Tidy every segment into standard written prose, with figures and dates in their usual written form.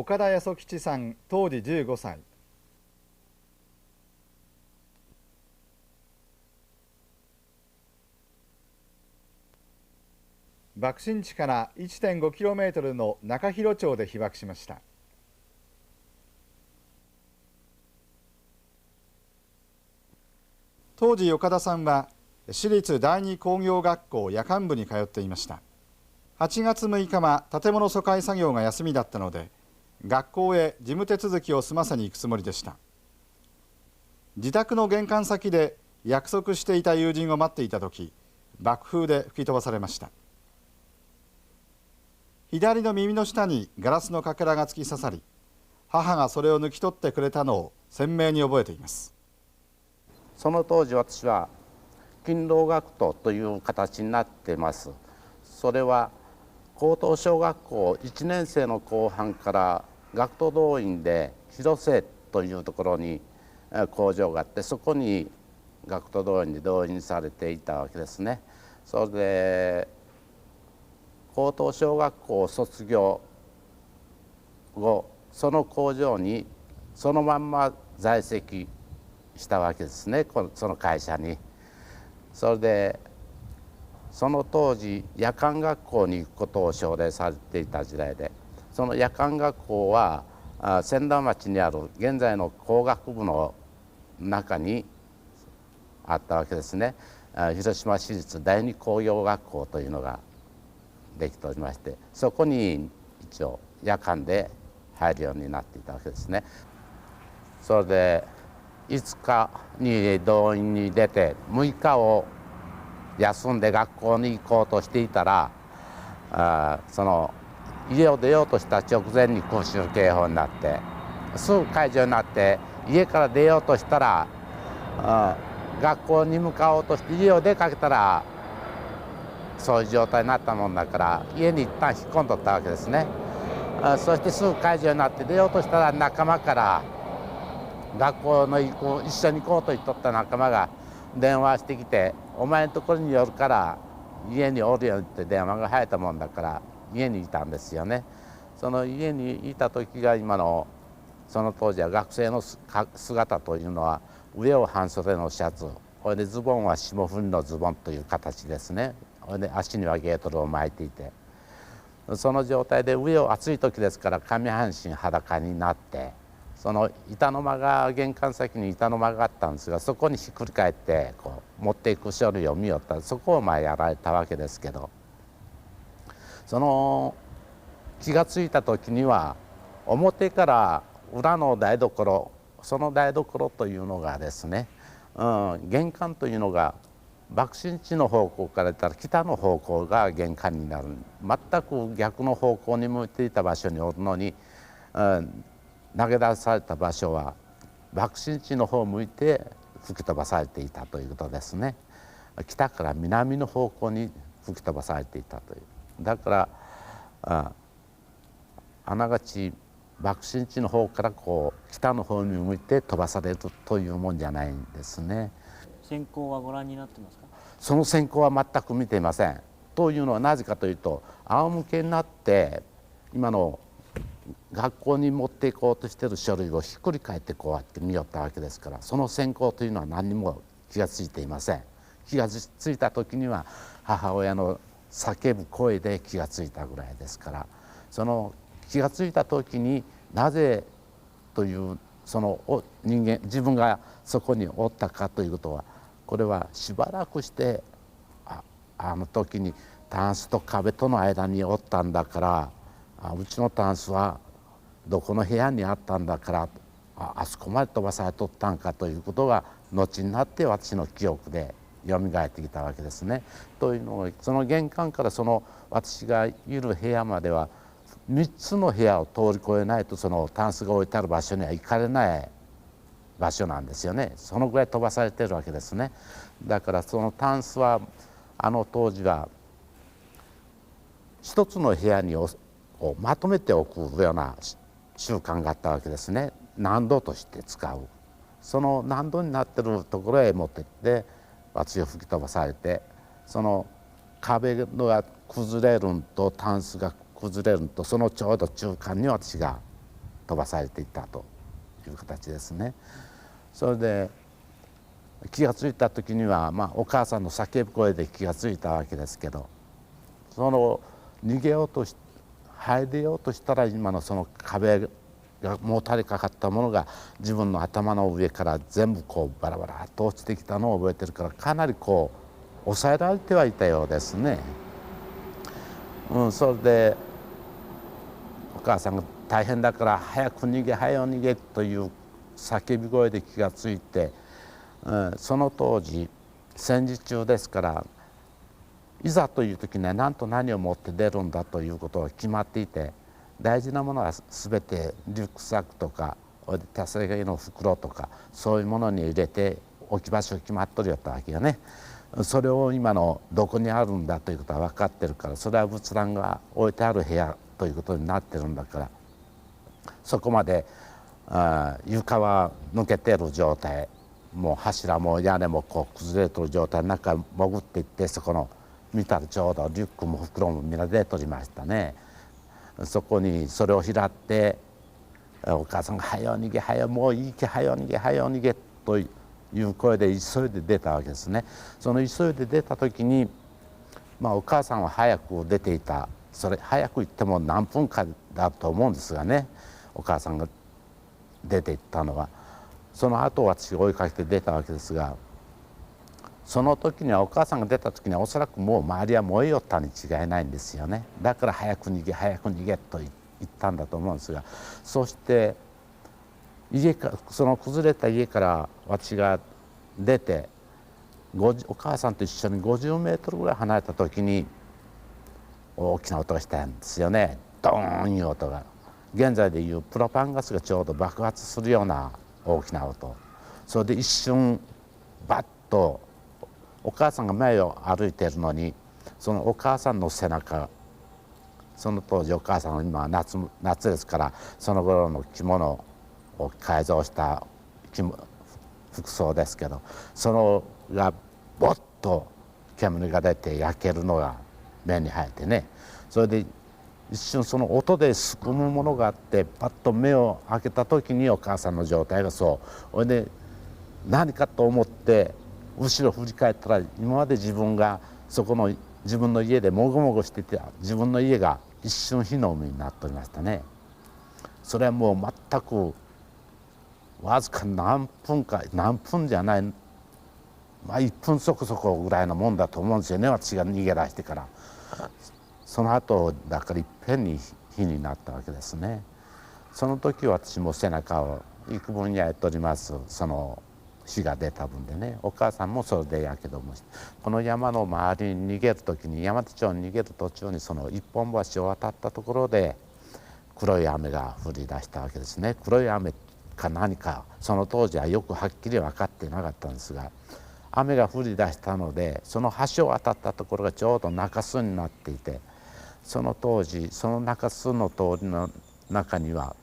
岡田康吉さん、当時15歳。爆心地から 1.5km の中広町で被爆しました。当時岡田さんは私立第二工業学校夜間部に通っていました。8月6日は建物疎開作業が休みだったので、学校へ事務手続きを済ませに行くつもりでした。自宅の玄関先で約束していた友人を待っていたとき、爆風で吹き飛ばされました。左の耳の下にガラスのかけらが突き刺さり、母がそれを抜き取ってくれたのを鮮明に覚えています。その当時私は勤労学徒という形になっています。それは高等小学校1年生の後半から学徒動員で広瀬というところに工場があって、そこに学徒動員で動員されていたわけですね。それで高等小学校卒業後、その工場にそのまんま在籍したわけですね、その会社に。それでその当時夜間学校に行くことを奨励されていた時代で、その夜間学校は千田町にある現在の工学部の中にあったわけですね。広島市立第二工業学校というのができておりまして、そこに一応夜間で入るようになっていたわけですね。それで5日に動員に出て6日を休んで学校に行こうとしていたら、その家を出ようとした直前に空襲警報になって、すぐ解除になって家から出ようとしたら、学校に向かおうとして家を出かけたらそういう状態になったもんだから、家に一旦引っ込んどったわけですね。そしてすぐ解除になって出ようとしたら、仲間から学校の一緒に行こうと言っとった仲間が電話してきて、お前のところに寄るから家におるよって電話が入ったもんだから家にいたんですよね。その家にいた時が今の、その当時は学生の姿というのは上を半袖のシャツ、これでズボンは霜降りのズボンという形ですね。これで足にはゲートルを巻いていて、その状態で上を暑い時ですから上半身裸になって、その板の間が玄関先に板の間があったんですが、そこにひっくり返ってこう持っていく書類を見よったら、そこをやられたわけですけど、その気が付いた時には表から裏の台所、その台所というのがですね、玄関というのが爆心地の方向から言ったら北の方向が玄関になる、全く逆の方向に向いていた場所におるのに、投げ出された場所は爆心地の方を向いて吹き飛ばされていたということですね。北から南の方向に吹き飛ばされていたという。だからあながち爆心地の方からこう北の方に向いて飛ばされるというもんじゃないんですね。閃光はご覧になってますか？その閃光は全く見ていません。というのはなぜかというと、仰向けになって今の学校に持っていこうとしている書類をひっくり返ってこうやって見よったわけですから、その閃光というのは何にも気が付いていません。気が付いた時には母親の叫ぶ声で気が付いたぐらいですから、その気が付いた時になぜというその人間自分がそこにおったかということは、これはしばらくしてあの時にタンスと壁との間におったんだから、うちのタンスはどこの部屋にあったんだから、あそこまで飛ばされとったんかということが後になって私の記憶でよみがえってきたわけですね。というのを、その玄関からその私がいる部屋までは3つの部屋を通り越えないと、そのタンスが置いてある場所には行かれない場所なんですよね。そのぐらい飛ばされてるわけですね。だからそのタンスはあの当時は一つの部屋にまとめておくような習慣があったわけですね。納戸として使う。その納戸になってるところへ持ってって私を吹き飛ばされて、その壁が崩れるんとタンスが崩れるんと、そのちょうど中間に私が飛ばされていったという形ですね。それで気が付いた時には、お母さんの叫び声で気が付いたわけですけど、その逃げようと入れようとしたら、今のその壁がもたれかかったものが自分の頭の上から全部こうバラバラっと落ちてきたのを覚えてるから、かなりこう抑えられてはいたようですね。それでお母さんが大変だから早く逃げ早く逃げという叫び声で気がついて、その当時戦時中ですから、いざという時には何と何を持って出るんだということが決まっていて、大事なものは全てリュックサックとか手提げの袋とかそういうものに入れて置き場所が決まっとるよったわけよね。それを今のどこにあるんだということは分かってるから、それは仏壇が置いてある部屋ということになってるんだから、そこまで床は抜けてる状態、もう柱も屋根もこう崩れてる状態の中に潜っていって、そこの見たらちょうどリュックも袋もみんな出とりましたね。そこにそれを拾ってお母さんが「はよ逃げはよもういいけはよ逃げはよ逃げ」という声で急いで出たわけですね。その急いで出た時に、お母さんは早く出ていた。それ早く行っても何分かだと思うんですがね、お母さんが出て行ったのは。その後私が追いかけて出たわけですが、その時にはお母さんが出た時にはおそらくもう周りは燃えよったに違いないんですよね。だから早く逃げ早く逃げと言ったんだと思うんですが、そしてその崩れた家から私が出てお母さんと一緒に50メートルぐらい離れた時に大きな音がしたんですよね。ドーンいう音が、現在でいうプロパンガスがちょうど爆発するような大きな音。それで一瞬バッとお母さんが前を歩いているのに、そのお母さんの背中、その当時お母さんは今夏ですから、その頃の着物を改造した服装ですけど、そのがボッと煙が出て焼けるのが目に入ってね、それで一瞬その音ですくむものがあって、パッと目を開けた時にお母さんの状態がそう。それで何かと思って後ろ振り返ったら、今まで自分がそこの自分の家でもごもごしてて、自分の家が一瞬火の海になっておりましたね。それはもう全くわずか何分じゃない、1分そこそこぐらいのもんだと思うんですよね、私が逃げ出してから。その後だからいっぺんに火になったわけですね。その時私も背中を幾分に焼いております。その火が出た分でね、お母さんもそれでやけどもして、この山の周りに逃げる時に、山手町に逃げる途中にその一本橋を渡ったところで黒い雨が降り出したわけですね。黒い雨か何かその当時はよくはっきり分かってなかったんですが、雨が降り出したので、その橋を渡ったところがちょうど中州になっていて、その当時その中州の通りの中には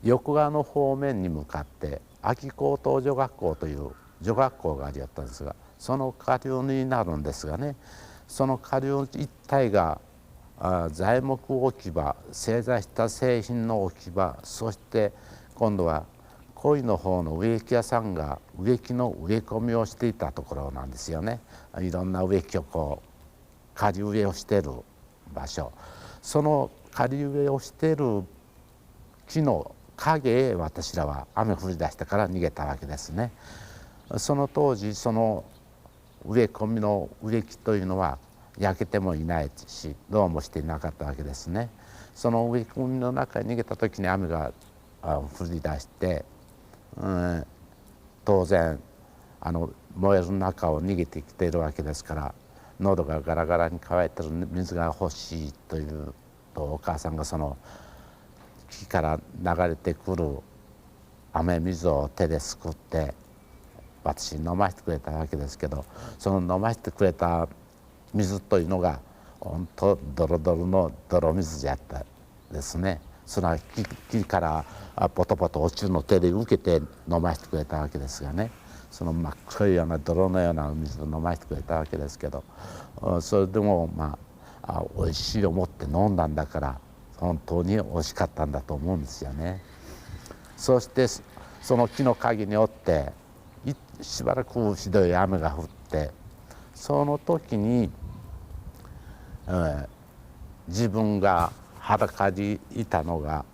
横側の方面に向かって秋高等女学校という女学校がありやったんですが、その下流になるんですがね、その下流一帯が材木置き場、製材した製品の置き場、そして今度は鯉の方の植木屋さんが植木の植え込みをしていたところなんですよね。いろんな植木をこう仮植えをしている場所、その仮植えをしている木の影へ私らは雨降り出したから逃げたわけですね。その当時その植え込みの植木というのは焼けてもいないし、どうもしていなかったわけですね。その植え込みの中に逃げた時に雨が降り出して、当然燃える中を逃げてきているわけですから、喉がガラガラに乾いてる水が欲しいというと、お母さんがその木から流れてくる雨水を手ですくって私に飲ませてくれたわけですけど、その飲ませてくれた水というのが本当ドロドロの泥水じゃったですね。その木からポトポト落ちるのを手で受けて飲ませてくれたわけですがね、その真っ黒いような泥のような水を飲ませてくれたわけですけど、それでも美味しい思って飲んだんだから、本当に惜しかったんだと思うんですよね。そしてその木の陰におってしばらくひどい雨が降って、その時に、自分が裸にいたのが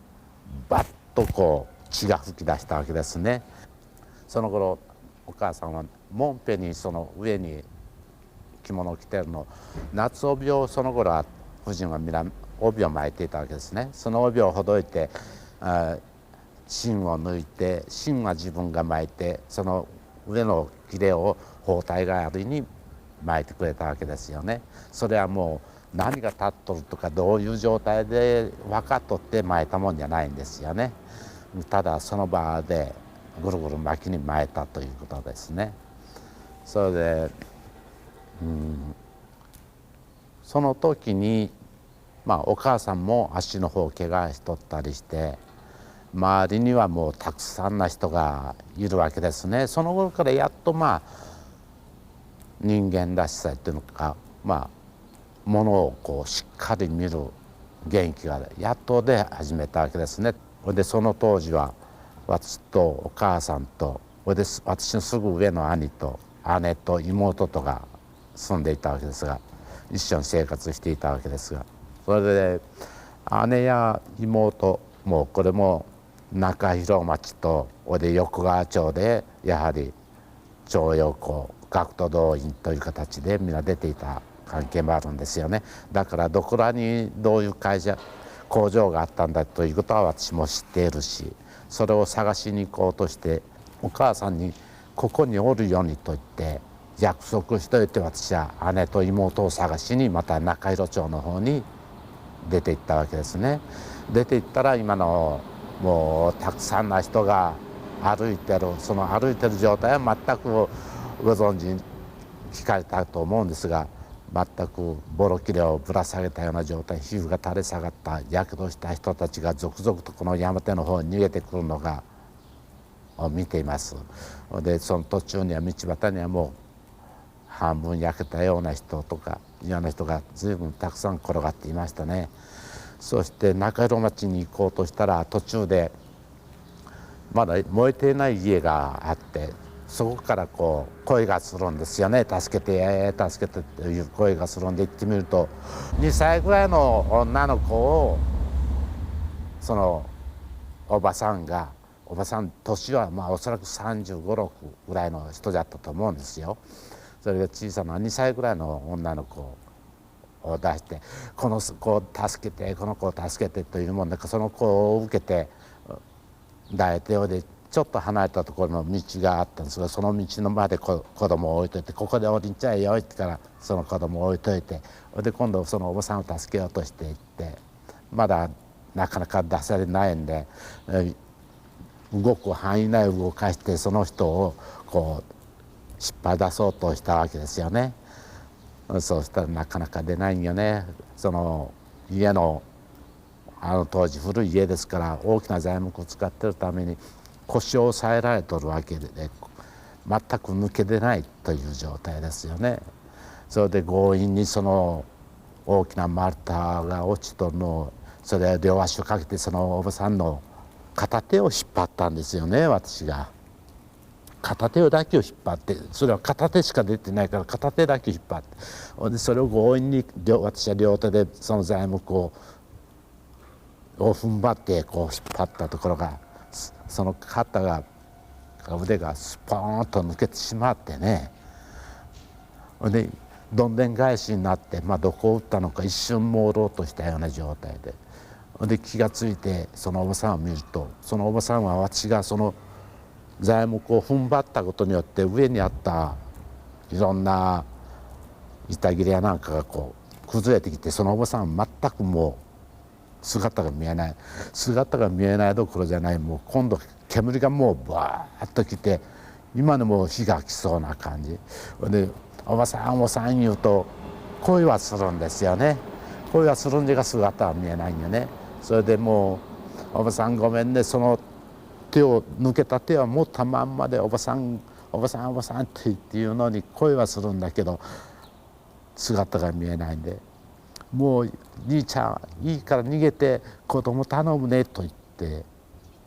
バッとこう血が噴き出したわけですね。その頃お母さんはもんぺにその上に着物を着てるの、夏帯をその頃は夫人は皆帯を巻いていたわけですね。その帯をほどいて芯を抜いて、芯は自分が巻いて、その上の切れを包帯代わりに巻いてくれたわけですよね。それはもう何が立っとるとかどういう状態で分かっとって巻いたもんじゃないんですよね。ただその場でぐるぐる巻きに巻いたということですね。それで、その時に、お母さんも足の方を怪我しとったりして、周りにはもうたくさんな人がいるわけですね。その頃からやっと人間らしさっていうのか、ものをこうしっかり見る元気がやっと出始めたわけですね。でその当時は私とお母さんと、私のすぐ上の兄と姉と妹とが住んでいたわけですが、一緒に生活していたわけですが、それで姉や妹もこれも中広町と横川町でやはり徴用工学徒動員という形でみんな出ていた関係もあるんですよね。だからどこらにどういう工場があったんだということは私も知っているし、それを探しに行こうとしてお母さんにここにおるようにと言って約束しておいて、私は姉と妹を探しにまた中広町の方に出て行ったわけですね。出て行ったら今のもうたくさんの人が歩いてる、その歩いてる状態は全くご存知聞かれたと思うんですが、全くボロ切れをぶら下げたような状態、皮膚が垂れ下がったやけどした人たちが続々とこの山手の方に逃げてくるのがを見ています。でその途中には道端にはもう半分焼けたような人とかいろんな人が随分たくさん転がっていましたね。そして中広町に行こうとしたら途中でまだ燃えていない家があって、そこからこう声がするんですよね。助けて助けてという声がするんで行ってみると、2歳ぐらいの女の子をそのおばさん年はおそらく35、6ぐらいの人だったと思うんですよ。それで小さな2歳ぐらいの女の子を出して「この子を助けてこの子を助けて」というもんで、その子を受けて抱いておいでちょっと離れたところの道があったんですが、その道のまで子供を置いといて「ここで降りちゃえよ」ってからその子供を置いといて、で今度そのおばさんを助けようとしていって、まだなかなか出されないんで動く範囲内を動かしてその人をこう引っ張り出そうとしたわけですよね。そうしたらなかなか出ないんよね。その家の当時古い家ですから大きな材木を使ってるために腰を押さえられとるわけで、全く抜け出ないという状態ですよね。それで強引にその大きな丸太が落ちとるのを、それを両足をかけてそのおばさんの片手を引っ張ったんですよね。私が片手だけを引っ張って、それは片手しか出てないから片手だけ引っ張って、でそれを強引に私は両手でその材木を踏ん張ってこう引っ張ったところが、その腕がスポーンと抜けてしまってね、でどんでん返しになって、どこを打ったのか一瞬朦朧としたような状態で気がついてそのおばさんを見ると、そのおばさんは私がその材木を踏ん張ったことによって上にあったいろんな板切れやなんかがこう崩れてきて、そのおばさんは全くもう姿が見えないどころじゃない、もう今度煙がもうバーッときて今でも火が来そうな感じで、おばさんおばさん言うと声はするんですよね。声はするんでが姿は見えないんよね。それでもうおばさんごめんね、その抜けた手は持ったまんまでおばさんおばさんおばさんって言うのに声はするんだけど姿が見えないんで、もう兄ちゃんいいから逃げて子供頼むねと言って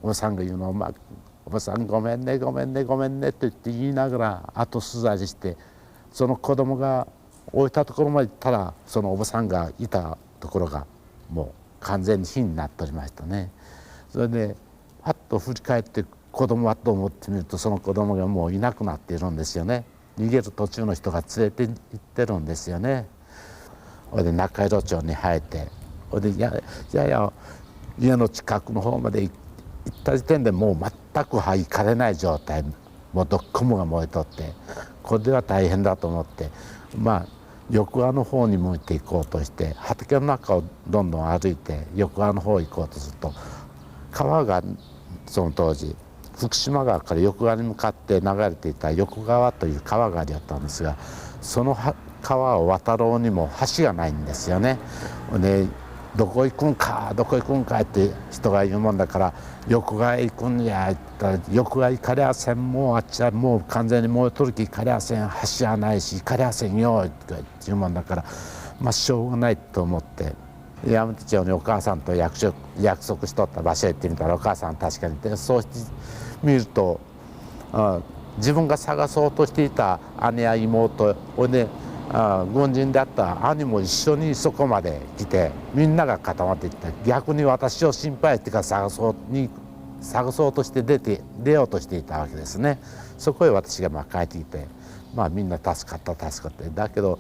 おばさんが言うのをおばさんごめんねごめんねごめんねと言いながら後ずさりして、その子供が置いたところまで行ったらそのおばさんがいたところがもう完全に火になっておりましたね。それでパッと振り返って子供はと思ってみると、その子供がもういなくなっているんですよね。逃げる途中の人が連れて行ってるんですよね。それで中井戸町に入って、それでやや家の近くの方まで行った時点でもう全く行かれない状態、もうどっこもが燃えとって、これでは大変だと思って、横側の方に向いていこうとして畑の中をどんどん歩いて横側の方行こうとすると、川がその当時福島川から横側に向かって流れていた横川という川がありだったんですが、その川を渡ろうにも橋がないんですよね。でどこ行くんかどこ行くんかって人が言うもんだから、横側へ行くんやったら横側行かれやせん、もうあっちはもう完全に燃えとるき行かれやせん、橋はないし行かれやせんよって言うもんだから、しょうがないと思って山手町にお母さんと約束しとった場所へ行ってみたら、お母さん確かにいて、そうしてみると、自分が探そうとしていた姉や妹で軍人であった兄も一緒にそこまで来て、みんなが固まっていって、逆に私を心配してから探そうとして出ようとしていたわけですね。そこへ私が帰ってきて、みんな助かって、だけど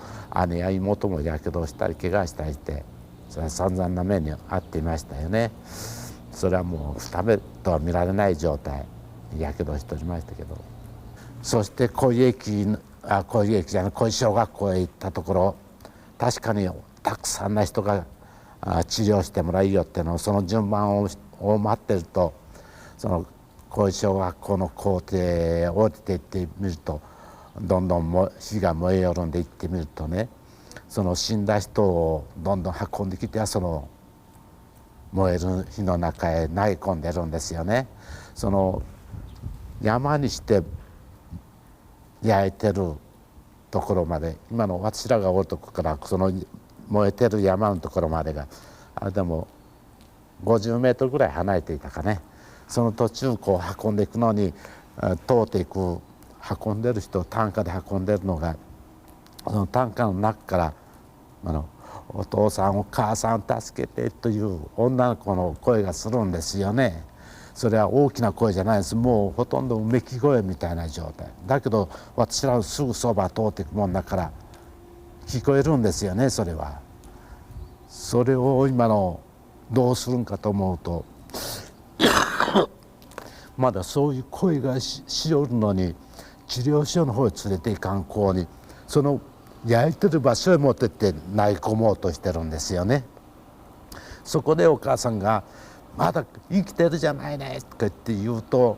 姉や妹もやけどをしたり怪我したりして、それは散々な目に遭っていましたよね。それはもう二目とは見られない状態、やけどをしておりましたけど、そして小小学校へ行ったところ、確かにたくさんの人が治療してもらいよってのその順番を待ってると、その小小学校の校庭へ降りていってみると、どんどん火が燃えよるんで行ってみるとね、その死んだ人をどんどん運んできて、その燃える火の中へ投げ込んでるんですよね。その山にして焼いてるところまで、今の私らがおるとこからその燃えてる山のところまでがあれでも50メートルぐらい離れていたかね。その途中運んでいくのに通っていく運んでる人を担架で運んでるのが、その担架の中からお父さんお母さん助けてという女の子の声がするんですよね。それは大きな声じゃないです。もうほとんどうめき声みたいな状態だけど、私らのすぐそば通っていくもんだから聞こえるんですよね。それはそれを今のどうするんかと思うとまだそういう声がしよるのに、治療所の方へ連れていかん子にその焼いてる場所へ持ってって投げ込もうとしてるんですよね。そこでお母さんが「まだ生きてるじゃないね」とか言うと、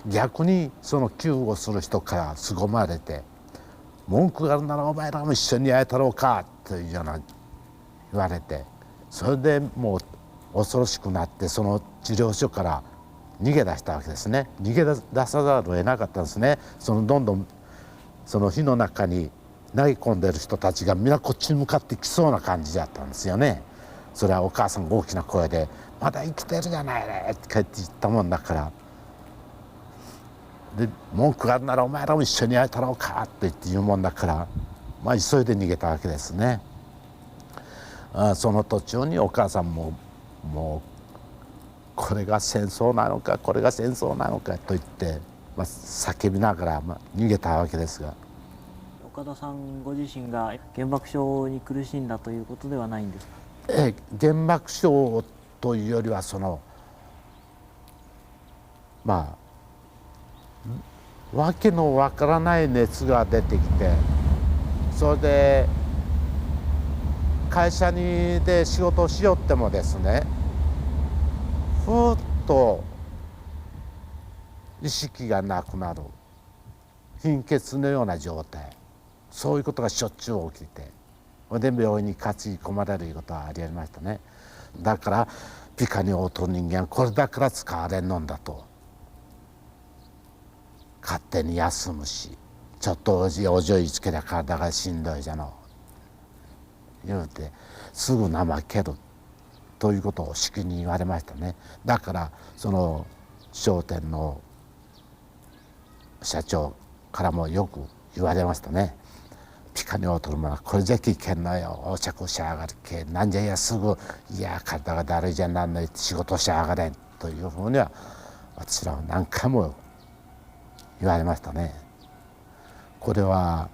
逆にその救護する人から凄まれて「文句があるならお前らも一緒に焼いたろうか」というような言われて、それでもう恐ろしくなって、その治療所から逃げ出したわけですね。逃げ出さざるを得なかったんですね。どんどんその火の中に投げ込んでる人たちが皆こっちに向かってきそうな感じだったんですよね。それはお母さんが大きな声で「まだ生きてるじゃないね」って言ったもんだから、で文句があるならお前らも一緒に焼いたろうかって言うもんだから、急いで逃げたわけですね。その途中にお母さんももうこれが戦争なのかこれが戦争なのかと言って、叫びながら逃げたわけですが、岡田さんご自身が原爆症に苦しんだということではないんですか？原爆症というよりはわけのわからない熱が出てきて、それで会社で仕事をしよってもですね、ふーっと意識がなくなる、貧血のような状態、そういうことがしょっちゅう起きて、で病院に担ぎ込まれるいうことはありましたね。だからピカに劣る人間はこれだから使われんのんだと、勝手に休むし、ちょっとおじいつけりゃ体がしんどいじゃの言うてすぐ怠けるということをしきに言われましたね。だからその商店の社長からもよく言われましたね。ピカニを取るものはこれじゃ危険なよ、横着しやがるけ、なんじゃいやすぐいや体がだるいじゃなんない仕事しやがれんというふうには私らは何回も言われましたね。これは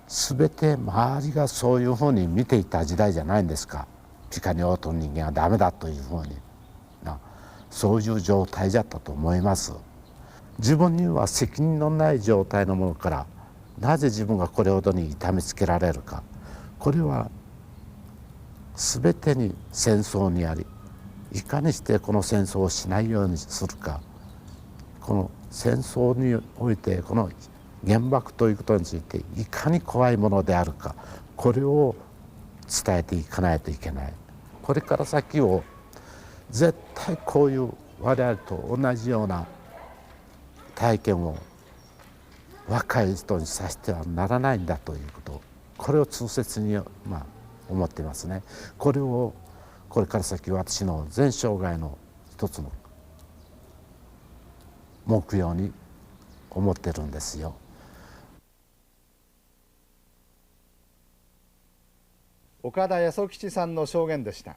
全て周りがそういうふうに見ていた時代じゃないんですか。ピカニを取る人間はダメだというふうにそういう状態だったと思います。自分には責任のない状態のものからなぜ自分がこれほどに痛めつけられるか、これは全てに戦争にあり、いかにしてこの戦争をしないようにするか、この戦争においてこの原爆ということについていかに怖いものであるか、これを伝えていかないといけない。これから先を絶対こういう我々と同じような体験を若い人にさせてはならないんだということ、これを痛切に思っていますね。これをこれから先私の全生涯の一つの目標に思ってるんですよ。岡田八十吉さんの証言でした。